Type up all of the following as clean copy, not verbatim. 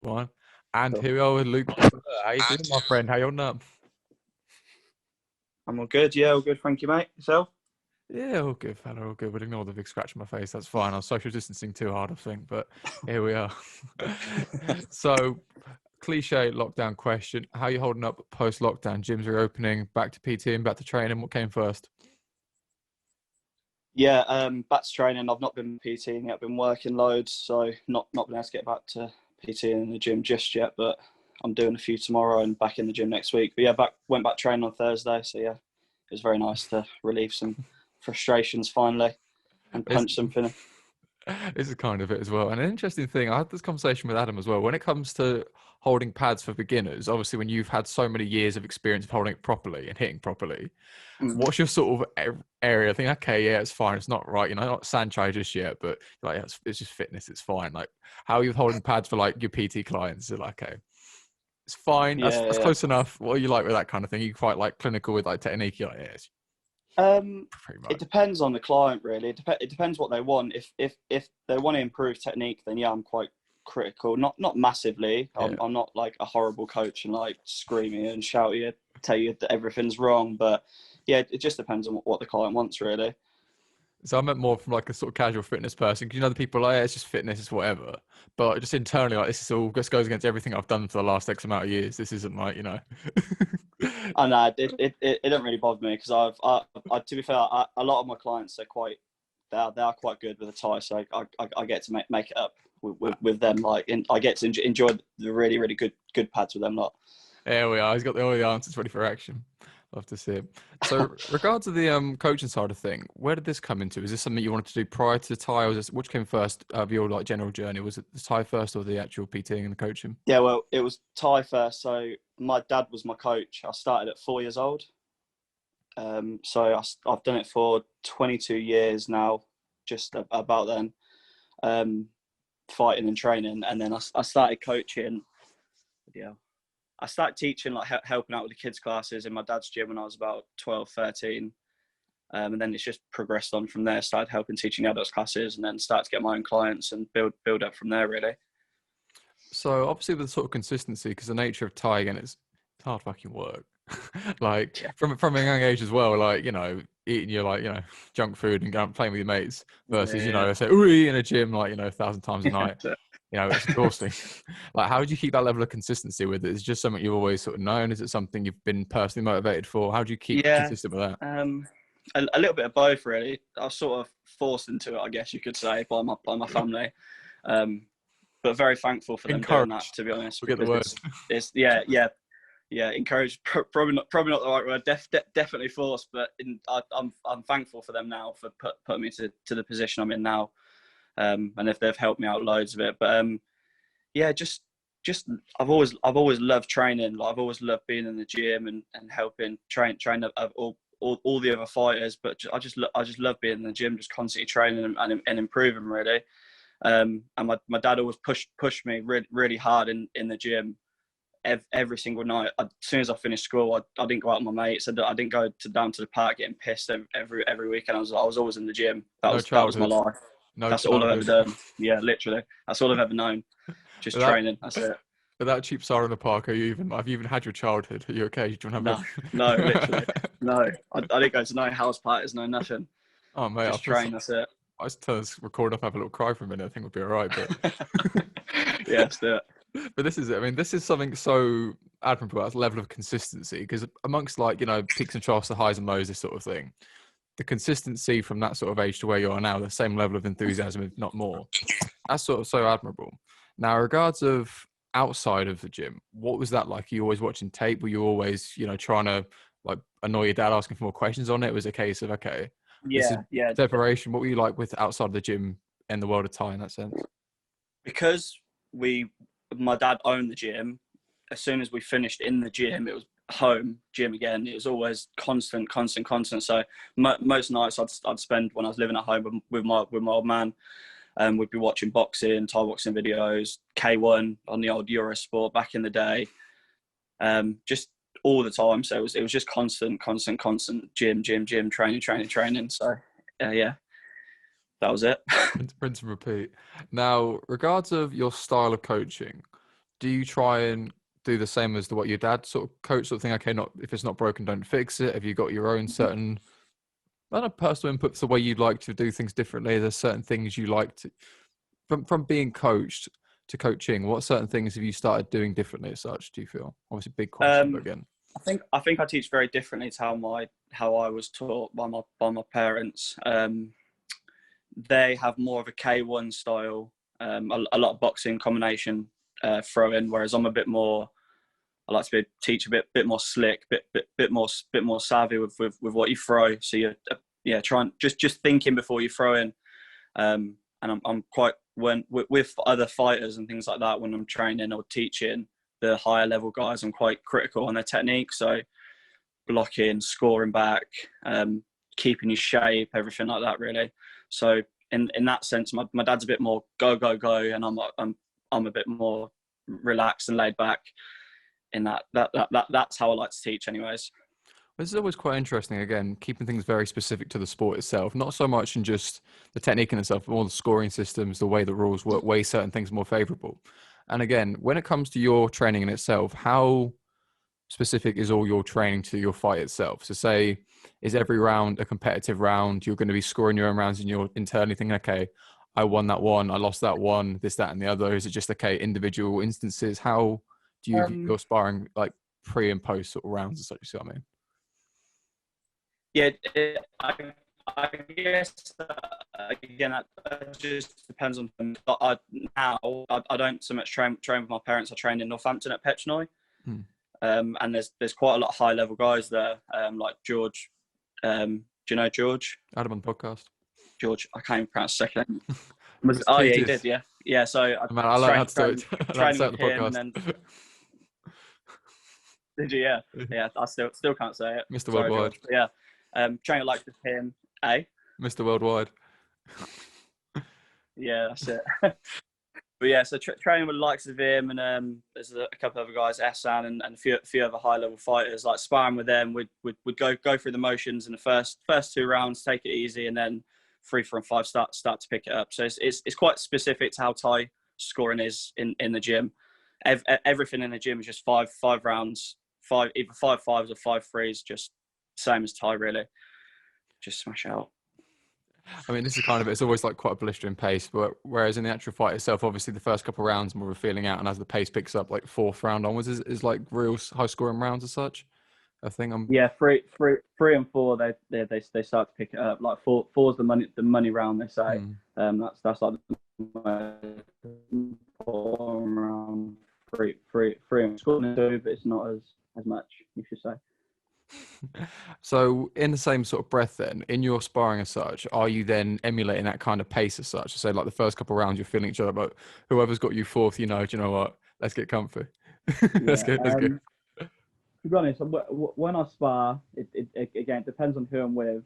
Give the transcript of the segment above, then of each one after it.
One. And Cool. here we are with Luke. How you doing, my friend? How you holding up? I'm all good. Yeah, all good. Thank you, mate. Yourself? Yeah, all good, fella, all good. We'll ignore the big scratch on my face. That's fine. I was social distancing too hard, I think, but here we are. So, cliche lockdown question. How are you holding up post-lockdown? Gyms reopening, back to PT and back to training. What came first? Yeah, back to training. I've not been PTing yet. I've been working loads, so not been able to get back to PTing in the gym just yet. But I'm doing a few tomorrow and back in the gym next week. But yeah, went back training on Thursday. So yeah, it was very nice to relieve some frustrations finally and punch something. This is kind of it as well. And an interesting thing, I had this conversation with Adam as well. When it comes to holding pads for beginners, obviously when you've had so many years of experience of holding it properly and hitting properly, what's your sort of area? I think, okay, yeah, it's fine. It's not right. Not Sanchai just yet, but like, yeah, it's just fitness. It's fine. Like, how are you holding pads for like your PT clients? Is it like, okay, it's fine. That's Yeah. close enough. What are you like with that kind of thing? You quite like clinical with like technique? You're like, yeah, it's pretty much. It depends on the client, really. It depends what they want. If they want to improve technique, then yeah, I'm quite critical. Not massively. I'm not like a horrible coach and like screaming and shouting, tell you that everything's wrong. But yeah, it just depends on what the client wants, really. So I meant more from like a sort of casual fitness person, because the people are like, yeah, it's just fitness, it's whatever. But just internally, like this is all just goes against everything I've done for the last X amount of years. This isn't like, I know it don't really bother me because I to be fair, a lot of my clients are they are quite good with the Thai, so I get to make it up with them. Like, I get to enjoy the really good pads with them lot. There we are. He's got all the answers ready for action. Love to see it. So, regards to the coaching side of thing, where did this come into? Is this something you wanted to do prior to the Thai, or was this, which came first of your like general journey? Was it the Thai first, or the actual PTing and the coaching? Yeah, well, it was Thai first. So my dad was my coach. I started at 4 years old. So I've done it for 22 years now, just about then, fighting and training. And then I started coaching. Yeah. I started teaching, like helping out with the kids' classes in my dad's gym when I was about 12, 13. And then it's just progressed on from there. Started helping teaching adults classes and then started to get my own clients and build up from there, really. So obviously with the sort of consistency, because the nature of Thai, again, it's hard fucking work. Like from a young age as well, like, eating your like, junk food and going playing with your mates versus, they say, ooh, in a gym, like, 1,000 times a night. It's exhausting. Like, how do you keep that level of consistency with it? Is it just something you've always sort of known? Is it something you've been personally motivated for? How do you keep consistent with that? A little bit of both, really. I was sort of forced into it, I guess you could say, by my family. But very thankful for them doing that, to be honest. We'll get the word. It's encouraged. Probably not the right word. Definitely forced, but I'm thankful for them now for putting me to the position I'm in now, and if they've helped me out loads of it. But just I've always loved training. Like, I've always loved being in the gym and helping train all the other fighters. But I just love being in the gym, just constantly training and improving, really. And my dad always pushed me really hard in the gym every single night. As soon as I finished school, I didn't go out with my mates. I didn't go down to the park getting pissed every weekend. I was always in the gym. That was my life. That's all I've ever done. Yeah, literally. That's all I've ever known. Just training. That's it. But that cheap Sarah in the park, have you even had your childhood? Are you okay? Do you want to have no, literally. No. I didn't go to no house parties, no nothing. Oh, mate. Just train, that's it. I just turn this record off, have a little cry for a minute. I think we'll be all right. But yeah, let's do it. But this is something so admirable, that level of consistency, because amongst peaks and troughs, the highs and lows, this sort of thing, the consistency from that sort of age to where you are now, the same level of enthusiasm, if not more, that's sort of so admirable. Now, regards of outside of the gym, what was that like? Are you always watching tape? Were you always, trying to like annoy your dad asking for more questions on it? It was a case of, okay, separation. What were you like with outside of the gym and the world of Thai in that sense? Because my dad owned the gym. As soon as we finished in the gym, it was home gym again. It was always constant. So most nights I'd spend when I was living at home with my old man. We'd be watching boxing, Thai boxing videos, K1 on the old Eurosport back in the day. Just all the time. So it was just constant gym, training. So yeah, that was it. Rinse and repeat. Now, regards of your style of coaching, do you try and do the same as what your dad sort of coach sort of thing? Okay, not if it's not broken, don't fix it. Have you got your own certain, I don't know, personal inputs, the way you'd like to do things differently? There's certain things you like to, from being coached to coaching, what certain things have you started doing differently as such, do you feel? Obviously big question, but again. I think I teach very differently to how I was taught by my parents. They have more of a K1 style, a lot of boxing combination throwing, whereas I'm a bit more. I like to teach a bit more slick, bit more savvy with what you throw. So you're trying just thinking before you throw in. And I'm quite with other fighters and things like that, when I'm training or teaching the higher level guys, I'm quite critical on their technique. So blocking, scoring back, keeping your shape, everything like that, really. So in that sense, my dad's a bit more go, and I'm a bit more relaxed and laid back. In that's how I like to teach, anyways. This is always quite interesting. Again, keeping things very specific to the sport itself, not so much in just the technique in itself, but more the scoring systems, the way the rules work, way certain things more favorable. And again, when it comes to your training in itself, how specific is all your training to your fight itself? So say, is every round a competitive round? You're going to be scoring your own rounds and you're internally thinking, okay, I won that one, I lost that one, this, that, and the other. Is it just, okay, individual instances? How do you view your sparring, like pre and post sort of rounds and such? You see what I mean? Yeah, I guess again that just depends on them. I don't so much train with my parents. I trained in Northampton at Petchnoi, and there's quite a lot of high level guys there, like George. Do you know George? I had him on the podcast. George, I can't even pronounce his second name. Yeah, he did, yeah. So I learned how to do it. Training with him, and then did you? Yeah. I still can't say it. Mr. Worldwide. George, but yeah. Training like with him, Mr. Worldwide. Yeah, that's it. But yeah, so training with the likes of him, and there's a couple of other guys, Esan and a few other high level fighters. Like sparring with them, we'd go through the motions in the first 2 rounds, take it easy, and then 3, 4, and 5 start to pick it up. So it's quite specific to how Thai scoring is in the gym. Everything in the gym is just five rounds, either 5 5s or 5 3s, just same as Thai, really. Just smash out. I mean, this is kind of, it's always like quite a blistering pace, but whereas in the actual fight itself, obviously the first couple of rounds more of a feeling out, and as the pace picks up, like 4th round onwards is like real high scoring rounds as such. I think yeah, 3 and 4 they start to pick it up. Like 4's the money round, they say. That's like the round. 3 and scoring 2, but it's not as much, you should say. So in the same sort of breath then, in your sparring as such, are you then emulating that kind of pace as such? So like the first couple of rounds you're feeling each other, but whoever's got you 4th, do you know what, let's get comfy. Let's go. To be honest, when I spar, it again depends on who I'm with.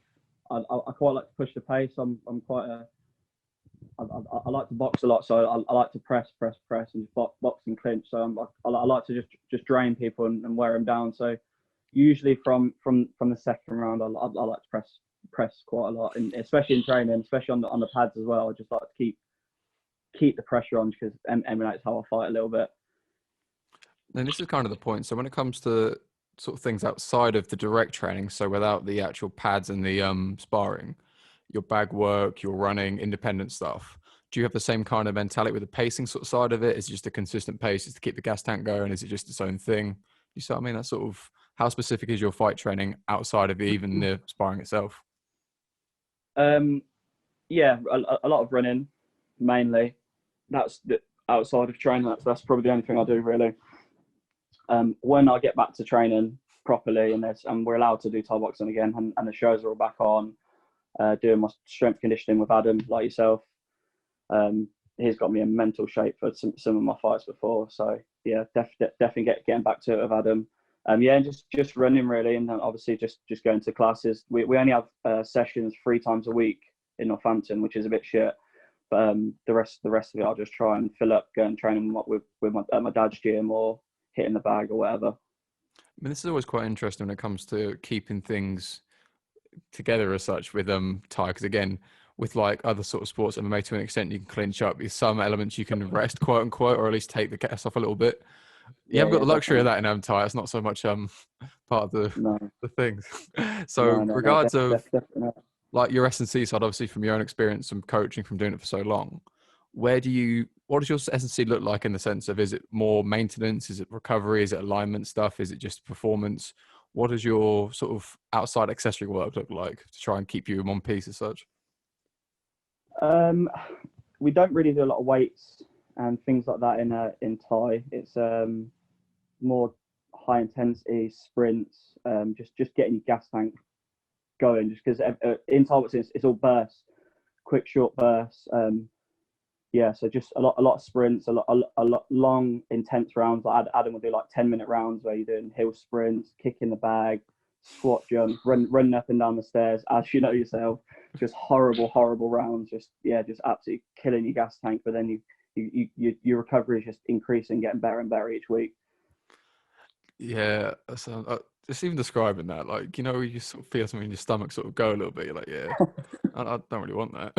I quite like to push the pace. I'm quite I like to box a lot, so I like to press and box and clinch. So I like to just drain people and wear them down. So usually from the second round, I like to press quite a lot, and especially in training, especially on the pads as well. I just like to keep the pressure on, because emulates how I fight a little bit. And this is kind of the point. So when it comes to sort of things outside of the direct training, so without the actual pads and the sparring, your bag work, your running, independent stuff, do you have the same kind of mentality with the pacing sort of side of it? Is it just a consistent pace, is to keep the gas tank going? Is it just its own thing? You see what I mean? That sort of, how specific is your fight training outside of even the sparring itself? Yeah, a lot of running, mainly. That's outside of training. That's probably the only thing I do, really. When I get back to training properly, and we're allowed to do Thai boxing again, and the shows are all back on, doing my strength conditioning with Adam, like yourself. He's got me in mental shape for some of my fights before. So yeah, definitely getting back to it with Adam. Yeah, and just running, really, and then obviously just going to classes. We only have sessions 3 times a week in Northampton, which is a bit shit. But the rest of it, I'll just try and fill up, going training with my dad's gym, or hitting the bag or whatever. I mean, this is always quite interesting when it comes to keeping things together as such with Thai, because again, with like other sort of sports, MMA, to an extent you can clinch up. With some elements you can rest, quote unquote, or at least take the gas off a little bit. You Yeah, haven't got yeah, the luxury of definitely. that in Untitled. It's not so much part of No, the things. no, So no, no, regards of definitely not. like your S&C side, obviously from your own experience and coaching from doing it for so long, what does your S&C look like in the sense of, is it more maintenance? Is it recovery? Is it alignment stuff? Is it just performance? What does your sort of outside accessory work look like to try and keep you in one piece as such? We don't really do a lot of weights and things like that in Thai. It's more high intensity sprints, just getting your gas tank going. Just because in Thai it's all bursts, quick short bursts. Yeah, so just a lot of sprints, a lot long intense rounds. Like Adam will do like 10-minute rounds where you're doing hill sprints, kicking the bag, squat jumps, running up and down the stairs, as you know yourself. Just horrible rounds. Just absolutely killing your gas tank. But then your recovery is just increasing, getting better and better each week. Yeah, so just even describing that, like, you know, you sort of feel something in your stomach sort of go a little bit. You're like, yeah, I don't really want that.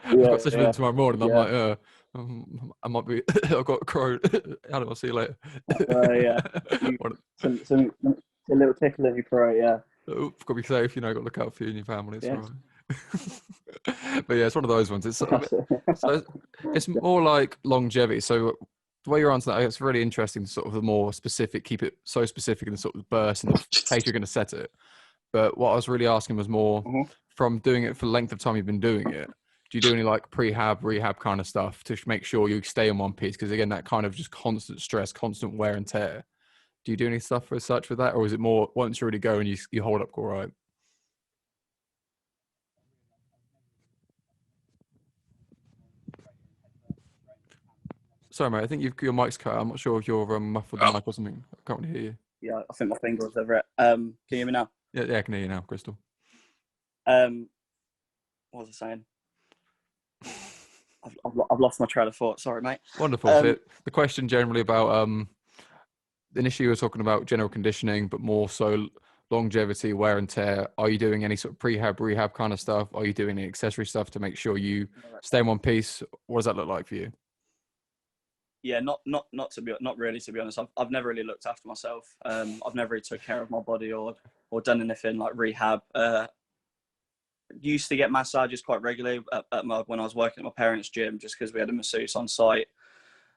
I've got session tomorrow morning. I'm like, I might be. I've got a crow. Adam, I'll see you later. Yeah, some a little tickle in your throat. Yeah. Oh, got to be safe. You know, got to look out for you and your family. It's Yeah. all right. But yeah, it's one of those ones. It's so it's more like longevity. So the way you're answering that, it's really interesting. Sort of the more specific, keep it so specific in the sort of burst and the pace you're going to set it. But what I was really asking was more from doing it for the length of time you've been doing it. Do you do any like prehab, rehab kind of stuff to make sure you stay in one piece? Because again, that kind of just constant stress, constant wear and tear. Do you do any stuff for such with that, or is it more once you already go and you hold up all right? Sorry, mate. I think your mic's cut. I'm not sure if you're muffled the mic or something. I can't really hear you. Yeah, I think my finger was over it. Can you hear me now? Yeah, I can hear you now, Crystal. What was I saying? I've lost my train of thought. Sorry, mate. Wonderful. So the question generally about initially you were talking about general conditioning, but more so longevity, wear and tear. Are you doing any sort of prehab, rehab kind of stuff? Are you doing any accessory stuff to make sure you stay in one piece? What does that look like for you? Yeah, not really, to be honest. I've never really looked after myself. I've never really took care of my body or done anything like rehab. Used to get massages quite regularly when I was working at my parents' gym, just because we had a masseuse on site.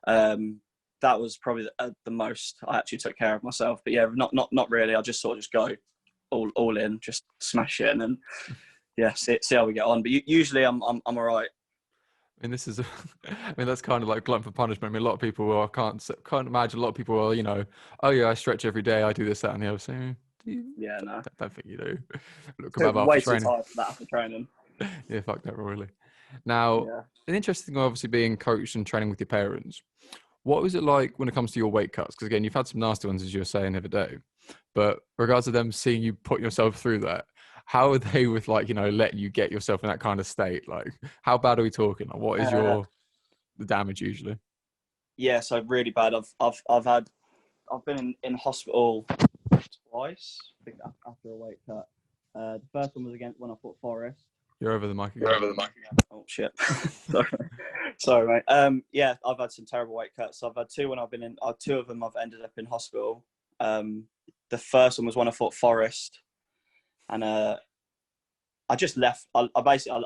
That was probably the most I actually took care of myself. But yeah, not really. I just sort of just go all in, just smash it, and then see how we get on. But usually I'm all right. I mean, this is, that's kind of like glutton for punishment. I mean, a lot of people will, I can't imagine a lot of people will, you know, oh yeah, I stretch every day. I do this, that, and the other. So, yeah, no. I don't think you do. Look about way too tired for that after training. Yeah, fuck that, really. Now, an interesting thing, obviously, being coached and training with your parents. What was it like when it comes to your weight cuts? Because again, you've had some nasty ones, as you were saying the other day. But regards to them seeing you put yourself through that, how are they with, like, you know, letting you get yourself in that kind of state? Like, how bad are we talking? Like, what is the damage usually? Yeah, so really bad. I've been in hospital twice, I think, after a weight cut. The first one was against when I fought Forrest. You're over the mic again. Oh shit. Sorry, mate. Yeah, I've had some terrible weight cuts. So I've had two when I've been in. Two of them I've ended up in hospital. The first one was when I fought Forrest, and I just left. I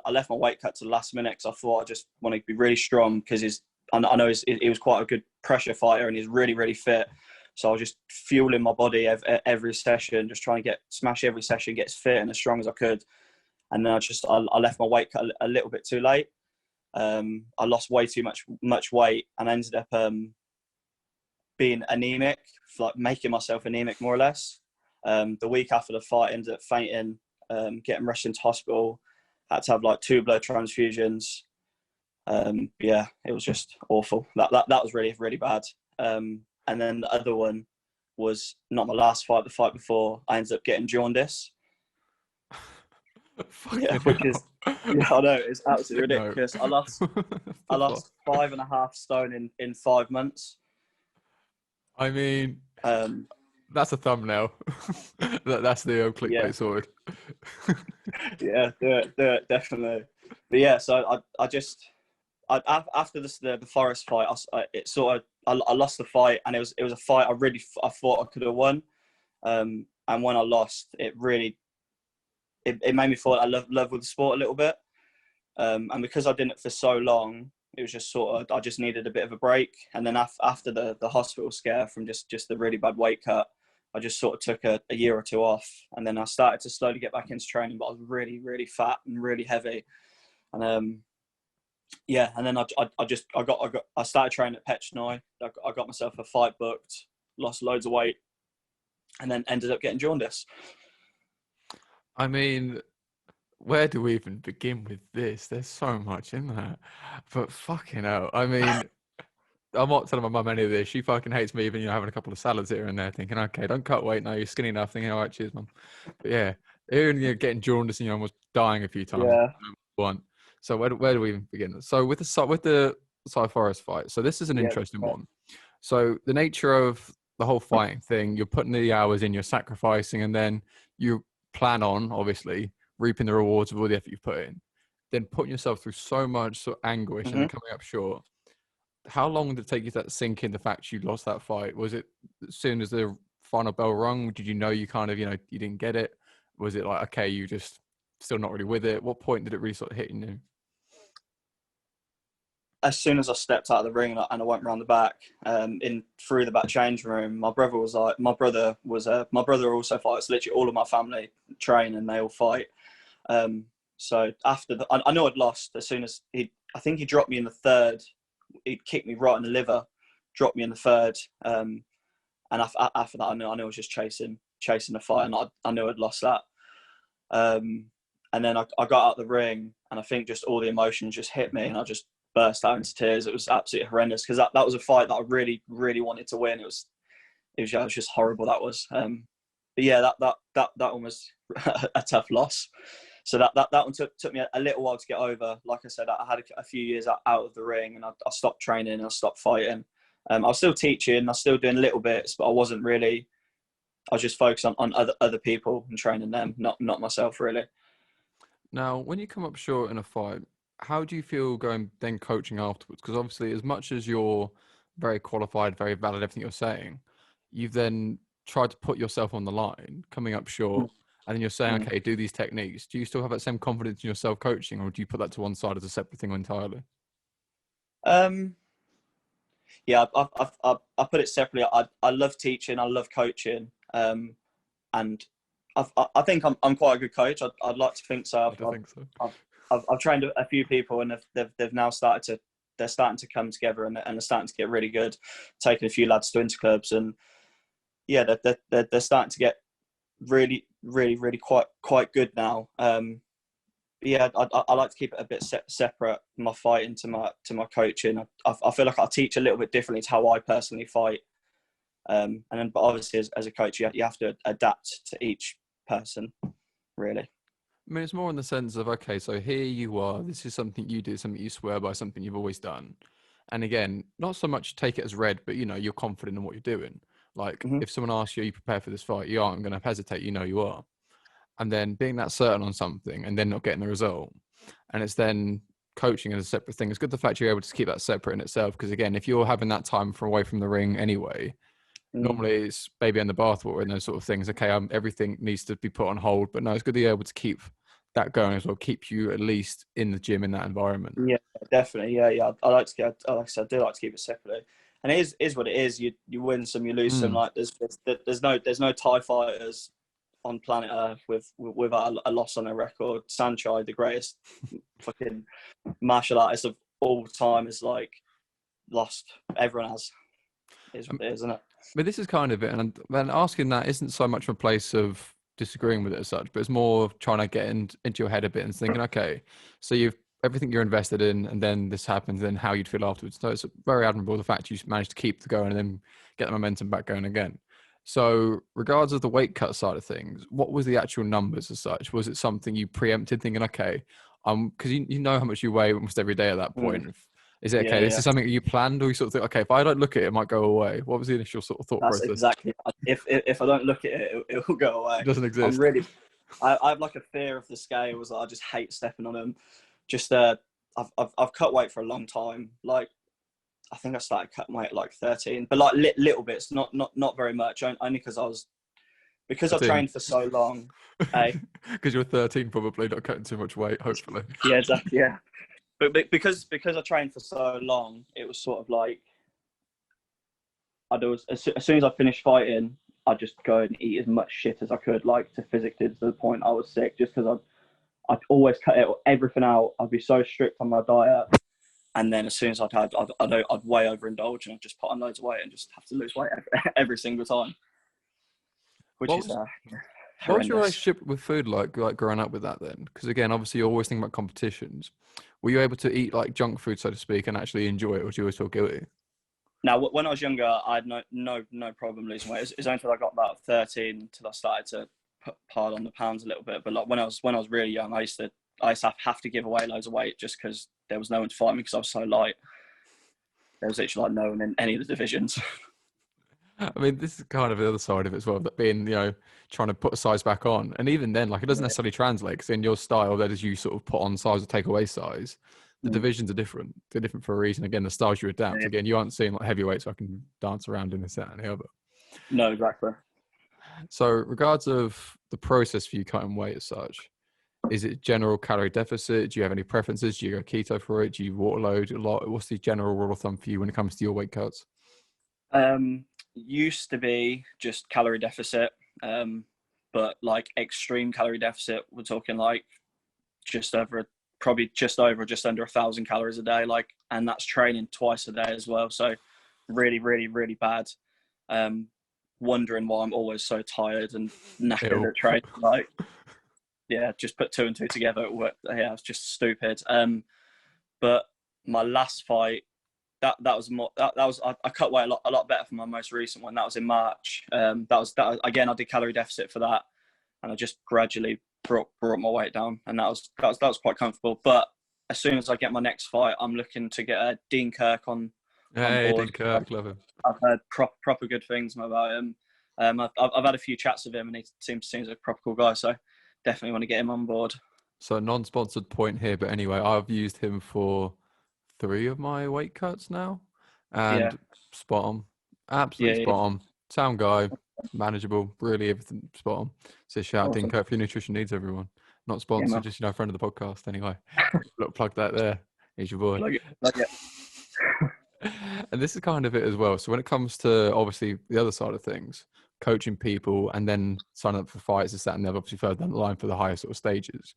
left my weight cut to the last minute because I thought I just want to be really strong because I know he was quite a good pressure fighter and he's really, really fit. So I was just fueling my body every session, just trying to smash every session, get as fit and as strong as I could. And then I left my weight cut a little bit too late. I lost way too much weight and I ended up being anemic, like making myself anemic more or less. The week after the fight, I ended up fainting, getting rushed into hospital. Had to have like 2 blood transfusions. Yeah, it was just awful. That was really, really bad. And then the other one was not my last fight, the fight before. I ended up getting jaundice. Which is, I know, it's absolutely ridiculous. No. I lost 5.5 stone in 5 months. I mean, that's a thumbnail. That's the clickbait sorted. Yeah, do it, definitely. But yeah, so after the Forest fight, I lost the fight, and it was a fight I thought I could have won. And when I lost, it really it made me fall out of love with the sport a little bit. And because I did it for so long, it was just sort of, I just needed a bit of a break. And then after the hospital scare from just the really bad weight cut, I just sort of took a year or two off. And then I started to slowly get back into training, but I was really, really fat and really heavy. And yeah, and then I started training at Petchnoi. I got myself a fight booked, lost loads of weight, and then ended up getting jaundice. I mean, where do we even begin with this? There's so much in that. But fucking hell. I mean, I'm not telling my mum any of this. She fucking hates me even, having a couple of salads here and there, thinking, okay, don't cut weight. No, you're skinny enough. Thinking, all right, cheers, mum. But yeah, even getting jaundice and almost dying a few times. Yeah. One. So where do we even begin? So with the Cy Forest fight. So this is an interesting one. So the nature of the whole fighting thing, you're putting the hours in, you're sacrificing, and then you plan on, obviously, reaping the rewards of all the effort you've put in. Then putting yourself through so much sort of anguish and then coming up short. How long did it take you to sink in the fact you lost that fight? Was it as soon as the final bell rung? Did you know you kind of, you didn't get it? Was it like, okay, you just still not really with it? What point did it really sort of hit you? As soon as I stepped out of the ring and I went around the back, through the back change room, my brother also fights. Literally all of my family train and they all fight. So after I know I'd lost as soon as I think he dropped me in the third. He'd kicked me right in the liver, dropped me in the third. And after that, I knew I was just chasing the fight, and I knew I'd lost that. And then I got out of the ring, and I think just all the emotions just hit me, and I just burst out into tears. It was absolutely horrendous because that was a fight that I really, really wanted to win. It was just horrible. That was. But yeah, that one was a tough loss. So that one took me a little while to get over. Like I said, I had a few years out of the ring, and I stopped training and I stopped fighting. I was still teaching, I was still doing little bits, but I wasn't really. I was just focused on other people and training them, not myself really. Now, when you come up short in a fight, how do you feel going then coaching afterwards? Because obviously, as much as you're very qualified, very valid, everything you're saying, you've then tried to put yourself on the line, coming up short, and then you're saying, okay, do these techniques. Do you still have that same confidence in yourself coaching, or do you put that to one side as a separate thing entirely? Yeah, I put it separately. I love teaching, I love coaching, and I think I'm quite a good coach. I'd like to think so. I think so. I've trained a few people, and they've now starting to come together, and they're starting to get really good. Taking a few lads to interclubs, and yeah, they're starting to get really, really, really quite good now. Yeah, I like to keep it a bit separate, my fighting to my coaching. I feel like I teach a little bit differently to how I personally fight. But obviously as a coach, you have to adapt to each person, really. I mean, it's more in the sense of, okay, so here you are, this is something you do, something you swear by, something you've always done. And again, not so much take it as read, but, you're confident in what you're doing. Like, if someone asks you, are you prepared for this fight? You aren't going to hesitate, you are. And then being that certain on something and then not getting the result. And it's then coaching as a separate thing. It's good the fact you're able to keep that separate in itself. Because again, if you're having that time for away from the ring anyway, normally it's baby in the bathwater and those sort of things. Okay, everything needs to be put on hold. But no, it's good to be able to keep that going as well, keep you at least in the gym in that environment. Yeah, definitely. Yeah. I like to like I said, I do like to keep it separately. And it is what it is. You win some, you lose some. Like there's no Thai fighters on planet Earth without a loss on their record. Sanchai, the greatest fucking martial artist of all time, is like lost. Everyone has. Is what it is, isn't it? But this is kind of it, and then asking that isn't so much from a place of disagreeing with it as such, but it's more of trying to get into your head a bit and thinking, okay, so you've everything you're invested in, and then this happens, then how you'd feel afterwards. So it's very admirable the fact you managed to keep the going and then get the momentum back going again. So regards of the weight cut side of things, what was the actual numbers as such? Was it something you preempted thinking, okay, because you know how much you weigh almost every day at that point. Is it okay? This is something you planned, or you sort of think, okay, if I don't look at it, it might go away. What was the initial sort of thought process? Exactly. If I don't look at it, it will go away. It doesn't exist. I have like a fear of the scales. I just hate stepping on them. just I've cut weight for a long time. Like, I think I started cutting weight at like 13, but like little bits, not very much. Only because I 13. trained for so long. Because you're 13, probably not cutting too much weight, hopefully. Yeah, exactly. Yeah, but because I trained for so long, it was sort of like as soon as I finished fighting, I'd just go and eat as much shit as I could, like to physically, to the point I was sick, just because I'd always cut everything out. I'd be so strict on my diet, and then as soon as I'd way overindulge, and I'd just put on loads of weight and just have to lose weight every single time, which is What was your horrendous. relationship with food like growing up with that then? Because again, obviously you're always thinking about competitions. Were you able to eat like junk food, so to speak, and actually enjoy it, or did you always feel guilty? Now, when I was younger, I had no problem losing weight. It's only until I got about 13 until I started to pile on the pounds a little bit. But like when I was really young, I used to have to give away loads of weight just because there was no one to fight me because I was so light. There was literally like no one in any of the divisions. I mean, this is kind of the other side of it as well, that being, trying to put a size back on. And even then, like, it doesn't necessarily translate, because in your style, that is, you sort of put on size or take away size. The divisions are different. They're different for a reason. Again, the styles you adapt. Again, you aren't seeing like heavyweights, so I can dance around in this, that, and the other. No, exactly. So, regards of the process for you cutting weight as such, is it general calorie deficit? Do you have any preferences? Do you go keto for it? Do you water load a lot? What's the general rule of thumb for you when it comes to your weight cuts? Used to be just calorie deficit, but like extreme calorie deficit. We're talking like just under 1,000 calories a day. Like, and that's training twice a day as well. So really, really, really bad. Wondering why I'm always so tired and knackered at training. Like, yeah, just put two and two together. Yeah, it's just stupid. But my last fight, that was I cut weight a lot better for my most recent one. That was in March. That was again. I did calorie deficit for that, and I just gradually brought my weight down, and that was quite comfortable. But as soon as I get my next fight, I'm looking to get Dean Kirk on board. Dean Kirk, love him. I've heard proper good things about him. I've had a few chats with him, and he seems like a proper cool guy. So definitely want to get him on board. So non-sponsored point here, but anyway, I've used him for 3 of my weight cuts now, and spot on, absolutely spot on. Sound guy, manageable, really everything spot on. So shout out Dean Kirk for your nutrition needs, everyone. Not sponsored, just friend of the podcast. Anyway, look, plug that there. He's your boy. Plug it. And this is kind of it as well. So when it comes to obviously the other side of things, coaching people and then signing up for fights, is that, and then obviously further down the line for the higher sort of stages.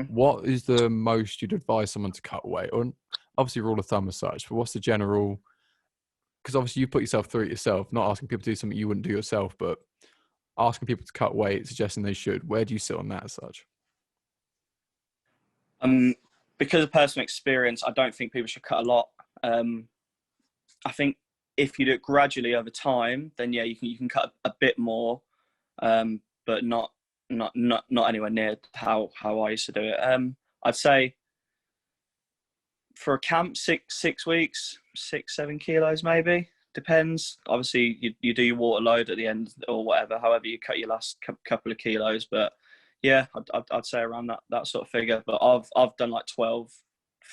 What is the most you'd advise someone to cut weight? Or obviously rule of thumb as such, but what's the general? Because obviously you put yourself through it yourself, not asking people to do something you wouldn't do yourself, but asking people to cut weight, suggesting they should. Where do you sit on that as such? Because of personal experience, I don't think people should cut a lot. I think if you do it gradually over time, then yeah, you can cut a bit more, but not anywhere near how I used to do it. I'd say for a camp, 6 weeks, 7 kilos maybe, depends. Obviously, you do your water load at the end or whatever, however you cut your last couple of kilos. But yeah, I'd say around that sort of figure. But I've done like 12,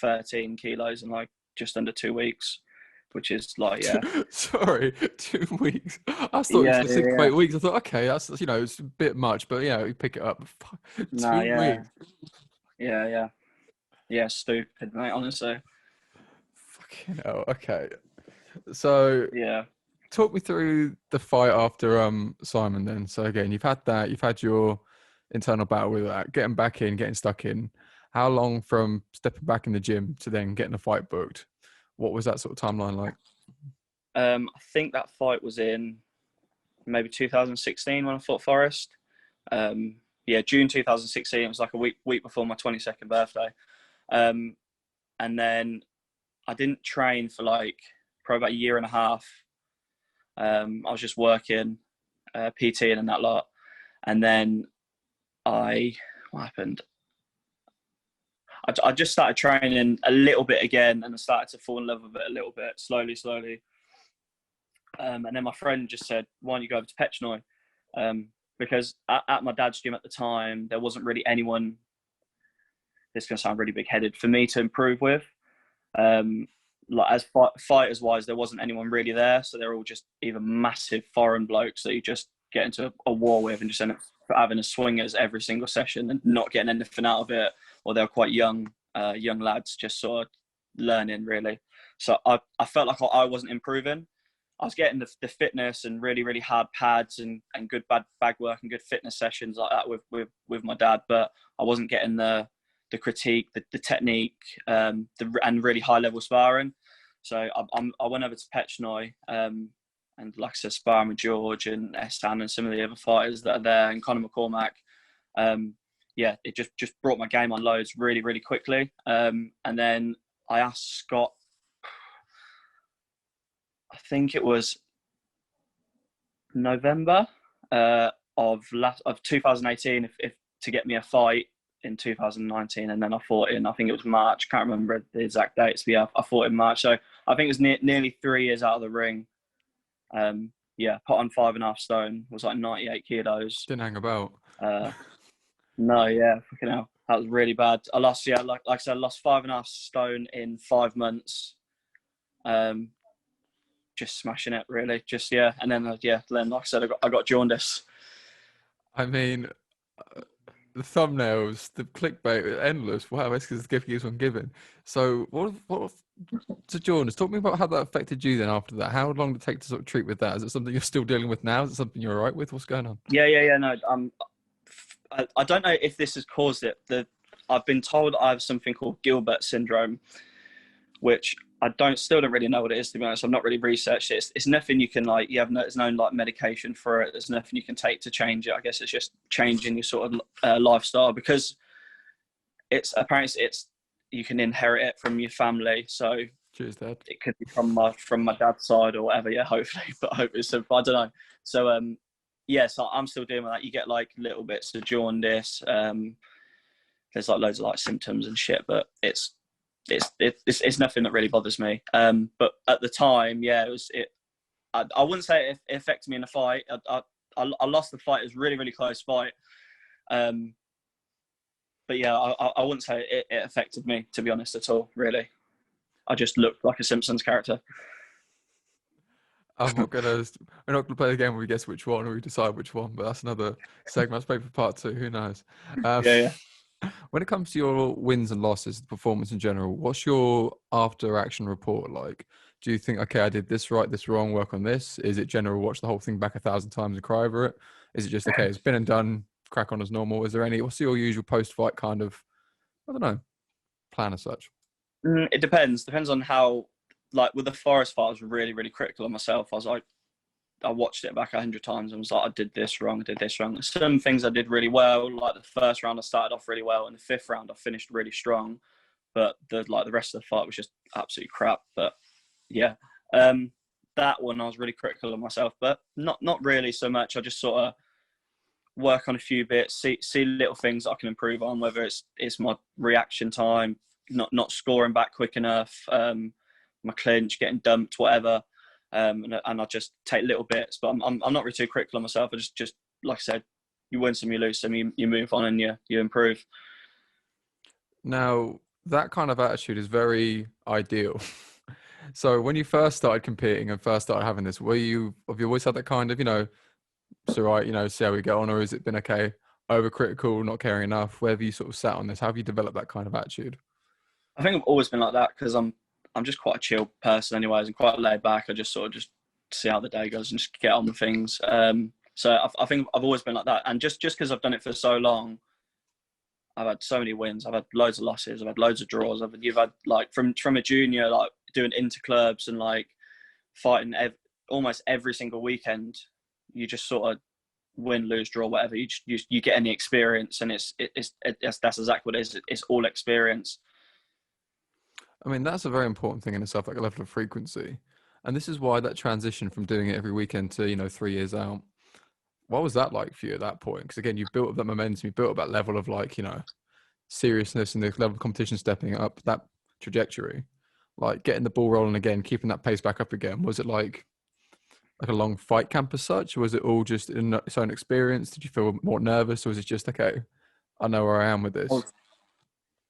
13 kilos in like just under 2 weeks, which is like, yeah. Sorry, 2 weeks. I thought it was 6 to 8 weeks. I thought, okay, that's it's a bit much, but you pick it up. 2 weeks. Yeah, stupid, mate, honestly. Fucking hell. Okay. So yeah, talk me through the fight after Simon then. So again, you've had your internal battle with that, getting back in, getting stuck in. How long from stepping back in the gym to then getting a fight booked? What was that sort of timeline like? I think that fight was in maybe 2016 when I fought Forrest. June 2016. It was like a week before my 22nd birthday. And then I didn't train for like probably about a year and a half. I was just working, PTing and that lot. And then what happened? I just started training a little bit again, and I started to fall in love with it a little bit, slowly. And then my friend just said, why don't you go over to Pechnoi? Because at my dad's gym at the time, there wasn't really anyone this is going to sound really big-headed, for me to improve with. Like as fighters wise, there wasn't anyone really there, so they're all just either massive foreign blokes that you just get into a war with and just end up having a swingers every single session and not getting anything out of it, or they're quite young lads just sort of learning really. So I felt like I wasn't improving. I was getting the fitness and really hard pads and good bag work and good fitness sessions like that with my dad, but I wasn't getting the critique, the technique, and really high level sparring. So I went over to Pechnoi, and like I said, sparring with George and Estan and some of the other fighters that are there, and Conor McCormack. It just brought my game on loads really quickly. And then I asked Scott, I think it was November of 2018, if to get me a fight in 2019, and then I fought in, I think it was March, can't remember the exact dates, but yeah, I fought in March. So I think it was nearly 3 years out of the ring. Put on 5.5 stone, was like 98 kilos. Didn't hang about. No, yeah, fucking hell, that was really bad. I lost, like I said, I lost 5.5 stone in 5 months. Just smashing it, really. Just and then then like I said, I got jaundice. I mean, the thumbnails, the clickbait, endless. Wow, that's because the gift keeps on giving. So, what to jaundice? Talk to me about how that affected you then. After that, how long did it take to sort of treat with that? Is it something you're still dealing with now? Is it something you're alright with? What's going on? Yeah. No, I don't know if this has caused it. I've been told I have something called Gilbert Syndrome, which I still don't really know what it is, to be honest. I've not really researched it. It's nothing you can there's no like medication for it. There's nothing you can take to change it. I guess it's just changing your sort of lifestyle, because you can inherit it from your family. So cheers, Dad. It could be from my dad's side or whatever. Yeah, hopefully, but I hope it's. I don't know. So so I'm still dealing with that. You get like little bits of jaundice. There's like loads of like symptoms and shit, but it's nothing that really bothers me. But at the time, I wouldn't say it affected me in a fight. I lost the fight. It was a really close fight. But yeah, I wouldn't say it affected me, to be honest, at all. Really, I just looked like a Simpsons character. We're not gonna play the game where we guess which one or we decide which one, but that's another segment. That's maybe for part 2. Who knows? Yeah. When it comes to your wins and losses, the performance in general, what's your after action report like? Do you think, okay, I did this right, this wrong, work on this? Is it general, watch the whole thing back 1,000 times and cry over it? Is it just, okay, it's been and done, crack on as normal? Is there what's your usual post-fight kind of, I don't know, plan as such? It depends on how, like with the Forest fight, I was really critical of myself. I watched it back 100 times and was like, I did this wrong. Some things I did really well, like the first round I started off really well, and the 5th round I finished really strong. But the rest of the fight was just absolutely crap. But yeah, that one I was really critical of myself, but not really so much. I just sort of work on a few bits, see little things that I can improve on, whether it's my reaction time, not scoring back quick enough, my clinch, getting dumped, whatever. And I just take little bits, but I'm not really too critical of myself. I just like I said, you win some, you lose some, you move on and you improve. Now, that kind of attitude is very ideal. So when you first started competing and first started having this, have you always had that kind of, it's all right, see how we get on, or has it been okay, overcritical, not caring enough? Where have you sort of sat on this? How have you developed that kind of attitude? I think I've always been like that because I'm just quite a chill person anyways, and quite laid back. I just sort of just see how the day goes and just get on with things. So I think I've always been like that. And just because I've done it for so long, I've had so many wins. I've had loads of losses. I've had loads of draws. You've had like from a junior, like doing interclubs and like fighting almost every single weekend. You just sort of win, lose, draw, whatever. You get any experience, and that's exactly what it is. It's all experience. I mean, that's a very important thing in itself, like a level of frequency. And this is why that transition from doing it every weekend to, 3 years out, what was that like for you at that point? Because again, you built up that momentum, you built up that level of seriousness and the level of competition stepping up, that trajectory, like getting the ball rolling again, keeping that pace back up again. Was it like a long fight camp as such? Or was it all just in its own experience? Did you feel more nervous, or was it just, okay, I know where I am with this?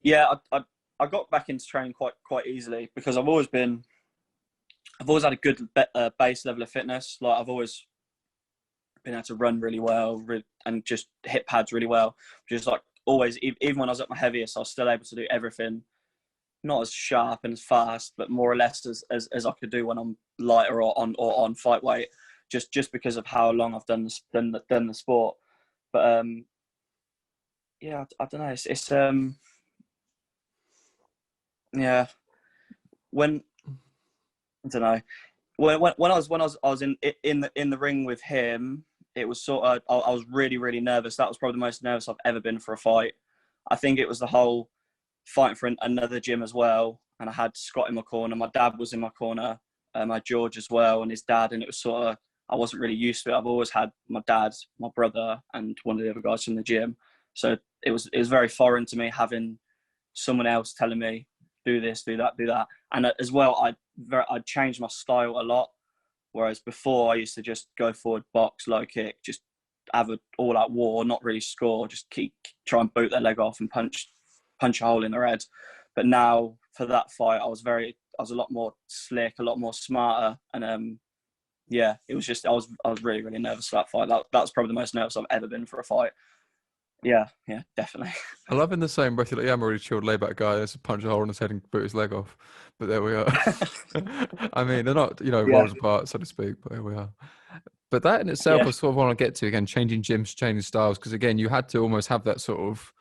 Yeah, I got back into training quite easily because I've always had a good base level of fitness. Like I've always been able to run really well and just hit pads really well. Just like always, even when I was at my heaviest, I was still able to do everything. Not as sharp and as fast, but more or less as I could do when I'm lighter or on fight weight. Just because of how long I've done the sport. But yeah, I don't know. It's yeah. When I don't know. When I was in the ring with him, it was sort of I was really nervous. That was probably the most nervous I've ever been for a fight. I think it was the whole fighting for another gym as well, and I had Scott in my corner. My dad was in my corner. I had George as well, and his dad. And it was sort of I wasn't really used to it. I've always had my dad, my brother, and one of the other guys from the gym. So it was very foreign to me having someone else telling me do this, do that, do that. And as well, I'd changed my style a lot. Whereas before, I used to just go forward, box, low kick, just have an all-out war, not really score, just try and boot their leg off and punch a hole in their head. But now for that fight, I was a lot more slick, a lot more smarter, and yeah, it was just I was really nervous for that fight. That was probably the most nervous I've ever been for a fight. Yeah, definitely. I love in the same breath, you're like, yeah, I'm a really chilled, laid back guy. Just punch a hole in his head and boot his leg off. But there we are. I mean, they're not, worlds apart, so to speak, but here we are. But that in itself, I sort of want to get to, again, changing gyms, changing styles, because again, you had to almost have that sort of,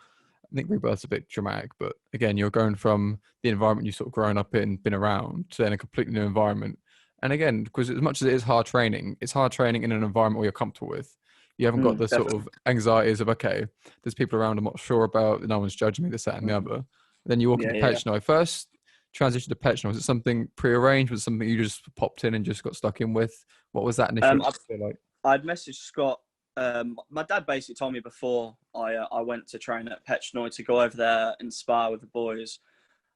I think rebirth's a bit dramatic, but again, you're going from the environment you sort of grown up in, been around, to then a completely new environment. And again, because as much as it is hard training, it's hard training in an environment where you're comfortable with. You haven't got the sort of anxieties of, okay, there's people around I'm not sure about, no one's judging me, this, that, and the other. Then you walk into Petchno. First transition to Petchno, was it something prearranged? Was it something you just popped in and just got stuck in with? What was that initially like? I'd messaged Scott. My dad basically told me before I went to train at Petchno to go over there and spar with the boys.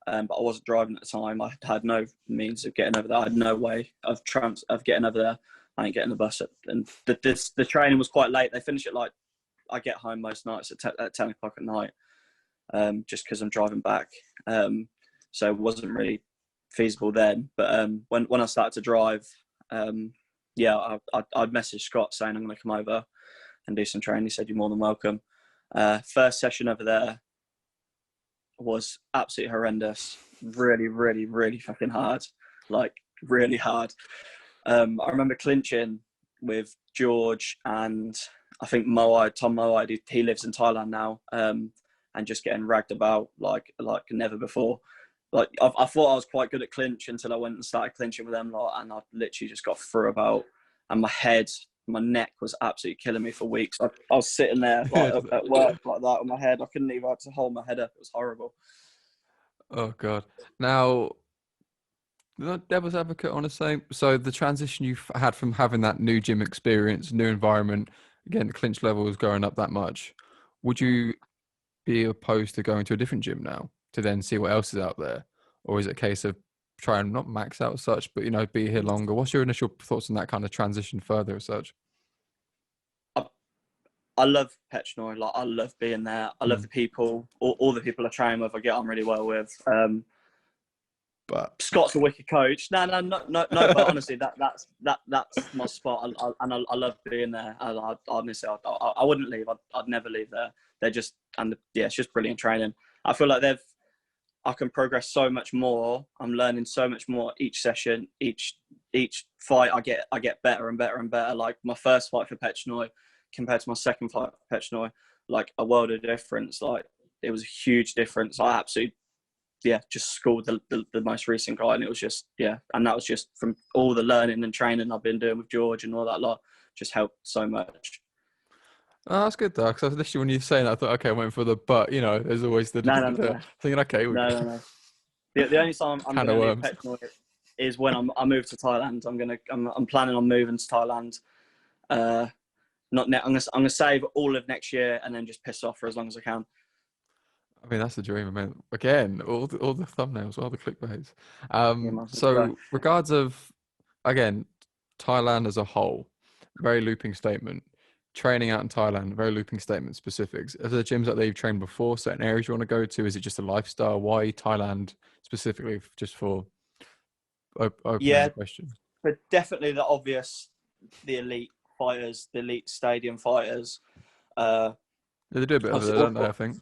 But I wasn't driving at the time. I had no means of getting over there. I had no way of getting over there. I ain't getting the bus. And the training was quite late. They finish at I get home most nights at 10 o'clock at night, just because I'm driving back. So it wasn't really feasible then. But when I started to drive, I'd messaged Scott saying I'm going to come over and do some training. He said, you're more than welcome. First session over there was absolutely horrendous. Really fucking hard. Like, really hard. I remember clinching with George and I think Tom Moai, he lives in Thailand now, and just getting ragged about like never before. Like I thought I was quite good at clinch until I went and started clinching with them lot, and I literally just got through about, and my neck was absolutely killing me for weeks. I was sitting there at work like that on my head. I couldn't even have to hold my head up. It was horrible. Oh God. Now, devil's advocate on the same. So the transition you've had from having that new gym experience, new environment, again, the clinch level is going up that much. Would you be opposed to going to a different gym now to then see what else is out there? Or is it a case of trying not max out as such, but, be here longer? What's your initial thoughts on that kind of transition further as such? I love Petchno. Like, I love being there. I love the people. All the people I train with, I get on really well with. But Scott's a wicked coach. No. But honestly, that's my spot. I love being there. Honestly, I wouldn't leave. I'd never leave there. They're just it's just brilliant training. I feel like I can progress so much more. I'm learning so much more each session, each fight. I get better and better and better. Like my first fight for Petchno compared to my second fight for Petchno, like a world of difference. Like it was a huge difference. I absolutely just schooled the most recent guy, and it was just and that was just from all the learning and training I've been doing with George and all that lot. Just helped so much. Oh, that's good though, because initially when you were saying that, I thought, okay, I went for the but. There's always the thinking, okay, no. The only time I'm going to leave Petchno is when I move to Thailand. I'm planning on moving to Thailand. Not net. I'm gonna save all of next year and then just piss off for as long as I can. I mean, that's the dream. I mean, again, all the thumbnails, all the clickbaits. So, regards of, again, Thailand as a whole, very looping statement. training out in Thailand, very looping statement specifics. Are there gyms that you've trained before, certain areas you want to go to? Is it just a lifestyle? Why Thailand specifically, just for opening Yeah, the question? but definitely the obvious, the elite fighters, the elite stadium fighters. Yeah, they do a bit over there, don't they? I think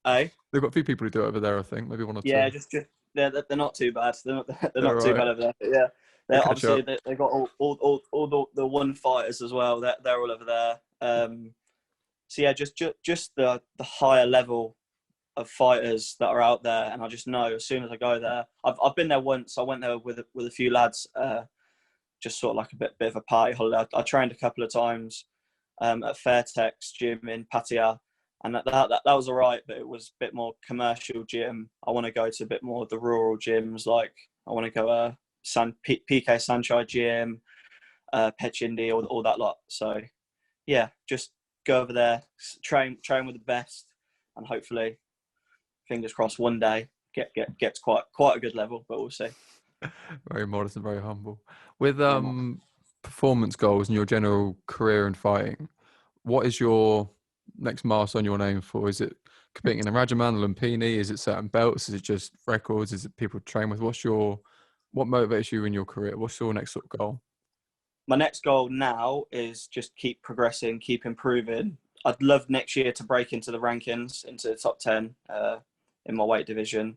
Eh? they've got a few people who do it over there. I think maybe one or Yeah, two. just they're not too bad. They're They're not too all bad right. over there. But yeah, We'll they're catch obviously up. they got all the one fighters as well. They're all over there. So yeah, just the higher level of fighters that are out there, and I just know as soon as I go there, I've been there once. I went there with a few lads, just sort of like a bit of a party holiday. I trained a couple of times at Fairtex gym in Pattaya, and that was all right, but it was a bit more commercial gym. I want to go to a bit more of the rural gyms, like I want to go PK Sanchai gym, Pechindi, all that lot. So yeah, just go over there, train with the best, and hopefully, fingers crossed, one day get to quite a good level. But we'll see. Very modest and very humble. With Yeah, man. performance goals and your general career in fighting, what is your next milestone you're aiming for? Is it competing in a Rajaman, Lumpini? Is it certain belts? Is it just records? Is it people to train with? What motivates you in your career? What's your next sort of goal? My next goal now is just keep progressing, keep improving. I'd love next year to break into the rankings, into the top 10 in my weight division,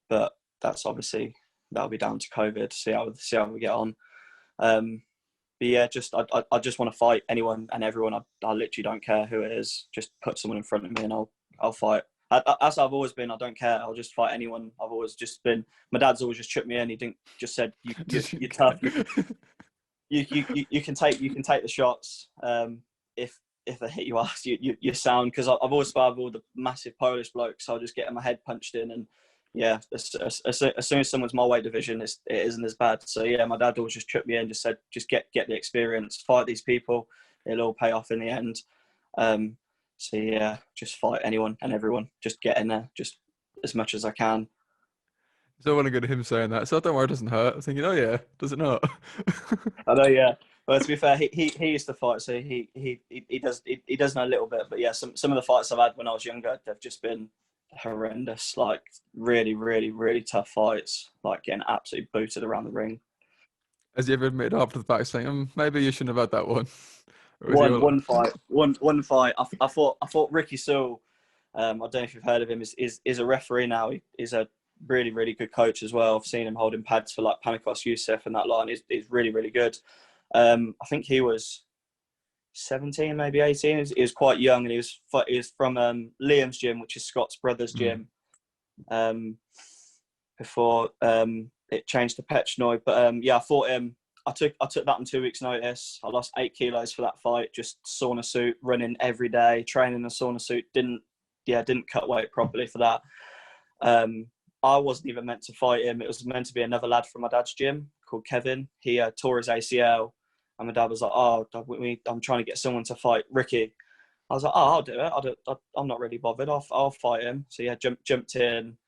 but that's obviously that'll be down to COVID. See how we get on. But yeah, I just want to fight anyone and everyone. I literally don't care who it is. Just put someone in front of me and I'll fight. As I've always been, I don't care. I'll just fight anyone. I've always just been. My dad's always just tripped me in. He didn't just said you're tough. You can take the shots. If they hit you hard, you're sound. Because I've always sparred with all the massive Polish blokes. So I'll just get my head punched in, and yeah, as soon as someone's my weight division, it isn't as bad. So yeah, my dad always just tripped me in, just said, just get the experience, fight these people, it'll all pay off in the end. So yeah, just fight anyone and everyone, just get in there, just as much as I can. It's all well and good him saying that. So don't worry, it doesn't hurt. I'm thinking, oh yeah, does it not? I know, yeah. Well, to be fair, he used to fight, so he does know a little bit. But yeah, some of the fights I've had when I was younger, they've just been horrendous. Like really, really, really tough fights. Like getting absolutely booted around the ring. Has he ever admitted after the fact saying, maybe you shouldn't have had that one? Or was he all One like, fight, one fight. I fought Ricky Sewell. I don't know if you've heard of him. Is a referee now. He's a really, really good coach as well. I've seen him holding pads for like Panikos Youssef and that line. He's really, really good. I think he was 17, maybe 18. He was quite young, and he was from Liam's gym, which is Scott's brother's gym. Before it changed to Petchnoy. But yeah, I fought him. I took that on 2 weeks' notice. I lost 8 kilos for that fight. Just sauna suit, running every day, training in a sauna suit. Didn't cut weight properly for that. I wasn't even meant to fight him. It was meant to be another lad from my dad's gym called Kevin. He tore his ACL, and my dad was like, "Oh, I'm trying to get someone to fight Ricky." I was like, "Oh, I'll do it. I'm not really bothered. I'll fight him." So yeah, jumped in,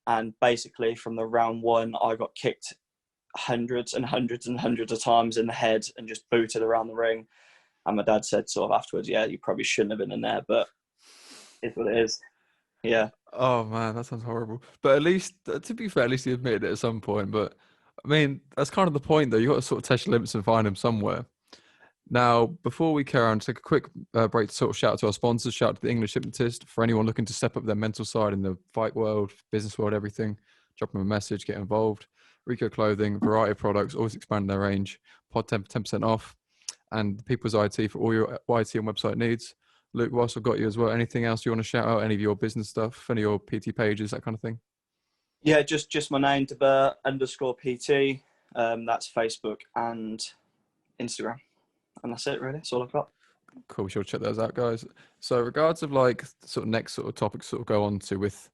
and basically from the round one, I got kicked hundreds and hundreds and hundreds of times in the head and just booted around the ring. And my dad said sort of afterwards, "Yeah, you probably shouldn't have been in there, but it's what it is." Yeah. oh man, that sounds horrible. But at least, to be fair, at least he admitted it at some point. But I mean, that's kind of the point though. You got to sort of test your limits and find them somewhere. Now, before we carry on, take a quick break to sort of shout out to our sponsors, shout out to the English Hypnotist. For anyone looking to step up their mental side in the fight world, business world, everything, drop them a message, get involved. Rieco Clothing, variety of products, always expanding their range. Pod 10% off. And People's IT for all your IT and website needs. Luke, whilst I've got you as well, anything else you want to shout out? Any of your business stuff, any of your PT pages, that kind of thing? Yeah, just my name, Debourgh _PT. That's Facebook and Instagram. And that's it, really. That's all I've got. Cool, sure, check those out, guys. So regards of like sort of next sort of topics sort of go on to with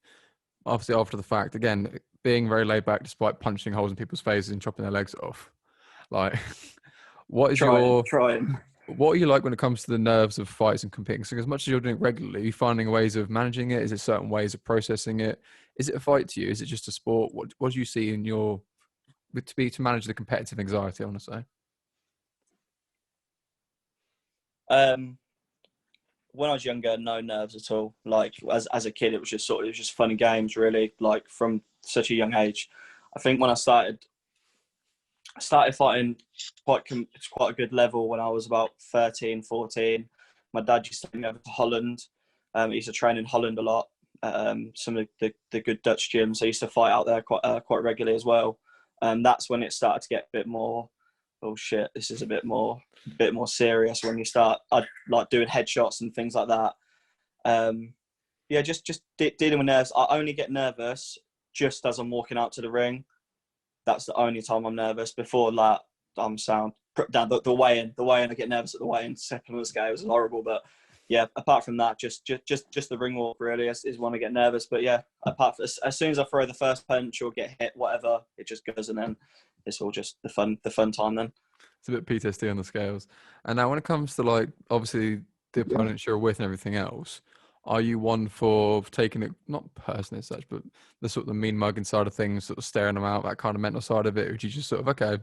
obviously after the fact, again, being very laid back despite punching holes in people's faces and chopping their legs off. Like what is Trying. what are you like when it comes to the nerves of fights and competing? So as much as you're doing it regularly, are you finding ways of managing it? Is it certain ways of processing it? Is it a fight to you? Is it just a sport? What do you see in your to manage the competitive anxiety, I want to say? When I was younger, no nerves at all. Like as a kid, it was just fun and games, really. Like from such a young age. I think when I started fighting quite a good level when I was about 13, 14. My dad used to take me over to Holland. He used to train in Holland a lot. Some of the good Dutch gyms. I used to fight out there quite regularly as well. That's when it started to get a bit more, oh shit, this is a bit more serious when you start like doing headshots and things like that. Yeah, just dealing with nerves. I only get nervous just as I'm walking out to the ring. That's the only time I'm nervous. Before that, I'm sound. Down the weigh-in, I get nervous at the weigh-in. Second on the scale is horrible, but yeah. Apart from that, just the ring walk really is when I get nervous. But yeah, as soon as I throw the first punch or get hit, whatever, it just goes, and then it's all just the fun time then. It's a bit PTSD on the scales. And now when it comes to like obviously the opponents you're with and everything else, are you one for taking it not personally as such, but the sort of the mean mugging side of things, sort of staring them out, that kind of mental side of it, or do you just sort of, okay,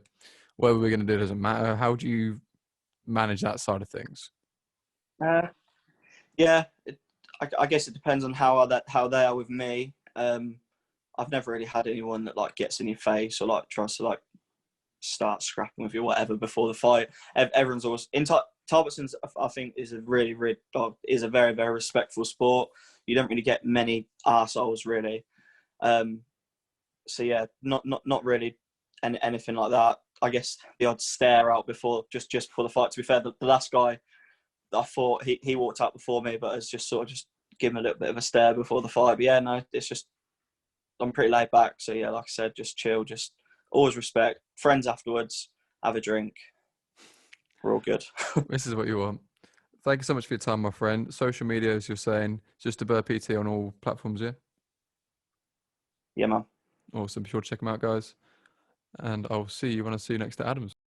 whatever we're going to do doesn't matter? How do you manage that side of things? Yeah, I guess it depends on how they are with me. I've never really had anyone that like gets in your face or like tries to like start scrapping with you or whatever before the fight. Everyone's always in Tarbetson's, I think, is a very very respectful sport. You don't really get many arseholes really. So yeah, not really anything like that. I guess the odd stare out before just before the fight. To be fair, the last guy I thought he walked out before me, but has just sort of just given a little bit of a stare before the fight. But yeah, no, it's just I'm pretty laid back. So yeah, like I said, just chill, just always respect. Friends afterwards, have a drink. We're all good. This is what you want. Thank you so much for your time, my friend. Social media, as you're saying, just Debourgh PT on all platforms, yeah? Yeah, man. Awesome. Be sure to check them out, guys. And I'll see you when I see you next to Adams.